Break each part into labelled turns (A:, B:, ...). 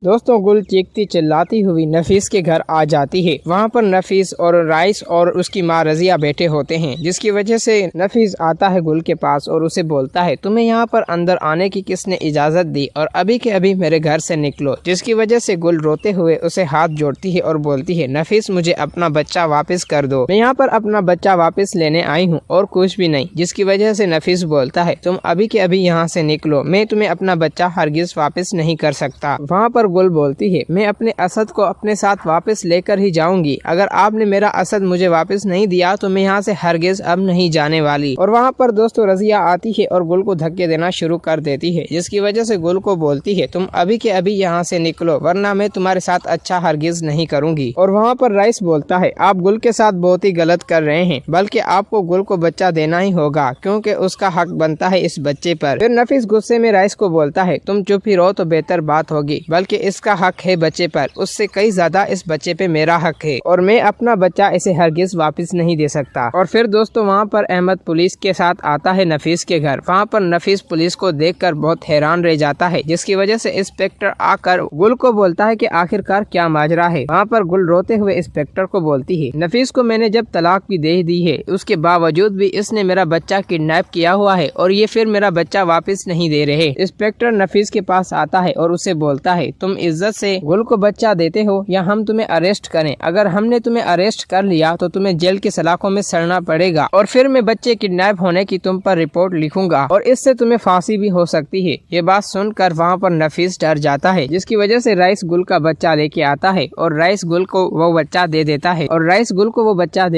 A: दोस्तों गुल चीखती चिल्लाती हुई नफीस के घर आ जाती है। वहाँ पर नफीस और राइस और उसकी माँ रजिया बैठे होते हैं, जिसकी वजह से नफीस आता है गुल के पास और उसे बोलता है, तुम्हें यहाँ पर अंदर आने की किसने इजाजत दी और अभी के अभी मेरे घर से निकलो। जिसकी वजह से गुल रोते हुए उसे हाथ जोड़ती है और बोलती है, नफीस मुझे अपना बच्चा वापस कर दो, मैं यहाँ पर अपना बच्चा वापस लेने आई हूँ और कुछ भी नहीं। जिसकी वजह से नफीस बोलता है, तुम अभी के अभी यहाँ से निकलो, मैं तुम्हें अपना बच्चा हरगिज वापस नहीं कर सकता। वहाँ पर गुल बोलती है, मैं अपने असद को अपने साथ वापस लेकर ही जाऊंगी, अगर आपने मेरा असद मुझे वापस नहीं दिया तो मैं यहाँ से हरगिज अब नहीं जाने वाली। और वहाँ पर दोस्तों रजिया आती है और गुल को धक्के देना शुरू कर देती है, जिसकी वजह से गुल को बोलती है, तुम अभी के अभी यहाँ से निकलो वरना मैं तुम्हारे साथ अच्छा हरगिज नहीं करूंगी। और वहाँ पर राइस बोलता है, आप गुल के साथ बहुत ही गलत कर रहे हैं, बल्कि आपको गुल को बच्चा देना ही होगा क्योंकि उसका हक बनता है इस बच्चे पर। फिर नफीस गुस्से में राइस को बोलता है, तुम चुप ही रहो तो बेहतर बात होगी, बल्कि इसका हक है बच्चे पर, उससे कई ज्यादा इस बच्चे पे मेरा हक है और मैं अपना बच्चा इसे हरगिज वापस नहीं दे सकता। और फिर दोस्तों वहाँ पर अहमद पुलिस के साथ आता है नफीस के घर। वहाँ पर नफीस पुलिस को देखकर बहुत हैरान रह जाता है, जिसकी वजह से इंस्पेक्टर आकर गुल को बोलता है कि आखिरकार क्या माजरा है। वहाँ पर गुल रोते हुए इंस्पेक्टर को बोलती है, नफीस को मैंने जब तलाक भी दे दी है उसके बावजूद भी इसने मेरा बच्चा किडनैप किया हुआ है और ये फिर मेरा बच्चा वापस नहीं दे रहे। इंस्पेक्टर नफीस के पास आता है और उसे बोलता है, तुम इज्जत से गुल को बच्चा देते हो या हम तुम्हें अरेस्ट करें? अगर हमने तुम्हें अरेस्ट कर लिया तो तुम्हें जेल की सलाखों में सड़ना पड़ेगा और फिर मैं बच्चे किडनैप होने की तुम पर रिपोर्ट लिखूंगा और इससे तुम्हें फांसी भी हो सकती है। ये बात सुनकर वहाँ पर नफीस डर जाता है, जिसकी वजह से राइस गुल का बच्चा लेके आता है और राइस गुल को वो बच्चा दे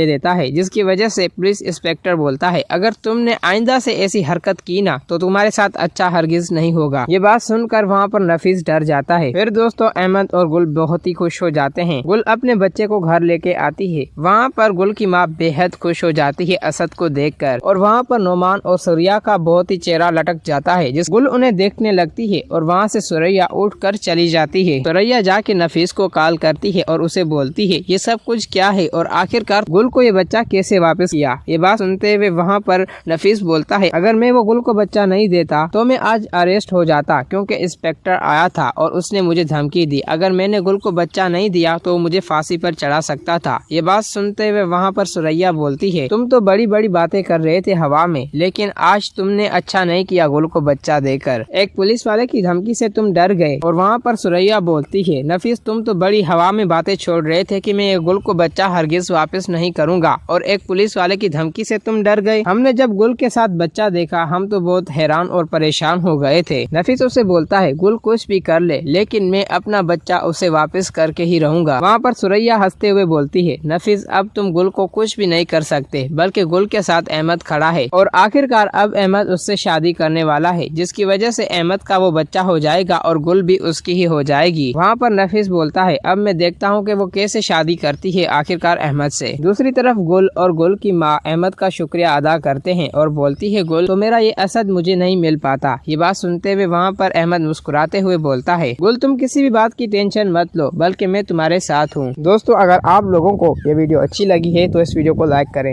A: देता है जिसकी वजह से पुलिस इंस्पेक्टर बोलता है, अगर तुमने आइंदा से ऐसी हरकत की ना तो तुम्हारे साथ अच्छा हरगिज नहीं होगा। ये बात सुनकर वहाँ पर नफीस डर जाता है। फिर दोस्तों अहमद और गुल बहुत ही खुश हो जाते हैं। गुल अपने बच्चे को घर लेके आती है। वहाँ पर गुल की माँ बेहद खुश हो जाती है असद को देखकर और वहाँ पर नोमान और सुरैया का बहुत ही चेहरा लटक जाता है, जिस गुल उन्हें देखने लगती है और वहाँ से सुरैया उठकर चली जाती है। सुरैया जाके नफीस को कॉल करती है और उसे बोलती है, ये सब कुछ क्या है और आखिरकार गुल को ये बच्चा कैसे वापस किया। ये बात सुनते हुए वहाँ पर नफीस बोलता है, अगर मैं वो गुल को बच्चा नहीं देता तो मैं आज अरेस्ट हो जाता, क्योंकि इंस्पेक्टर आया था और उसने मुझे धमकी दी, अगर मैंने गुल को बच्चा नहीं दिया तो मुझे फांसी पर चढ़ा सकता था। ये बात सुनते हुए वहाँ पर सुरैया बोलती है, तुम तो बड़ी बड़ी बातें कर रहे थे हवा में, लेकिन आज तुमने अच्छा नहीं किया गुल को बच्चा देकर। एक पुलिस वाले की धमकी से तुम डर गए। और वहाँ पर सुरैया बोलती है, नफीस तुम तो बड़ी हवा में बातें छोड़ रहे थे कि मैं गुल को बच्चा हरगिज वापस नहीं करूँगा और एक पुलिस वाले की धमकी से तुम डर गए। हमने जब गुल के साथ बच्चा देखा हम तो बहुत हैरान और परेशान हो गए थे। नफीस उसे बोलता है, गुल कुछ भी कर ले लेकिन मैं अपना बच्चा उसे वापस करके ही रहूंगा। वहाँ पर सुरैया हंसते हुए बोलती है, नफीस अब तुम गुल को कुछ भी नहीं कर सकते, बल्कि गुल के साथ अहमद खड़ा है और आखिरकार अब अहमद उससे शादी करने वाला है, जिसकी वजह से अहमद का वो बच्चा हो जाएगा और गुल भी उसकी ही हो जाएगी। वहाँ पर नफीस बोलता है, अब मैं देखता हूँ कि वो कैसे शादी करती है आखिरकार अहमद से। दूसरी तरफ गुल और गुल की माँ अहमद का शुक्रिया अदा करते हैं और बोलती है, गुल तो मेरा ये असद मुझे नहीं मिल पाता। ये बात सुनते हुए वहाँ पर अहमद मुस्कुराते हुए बोलता है, गुल तुम किसी भी बात की टेंशन मत लो, बल्कि मैं तुम्हारे साथ हूँ। दोस्तों अगर आप लोगों को ये वीडियो अच्छी लगी है तो इस वीडियो को लाइक करें।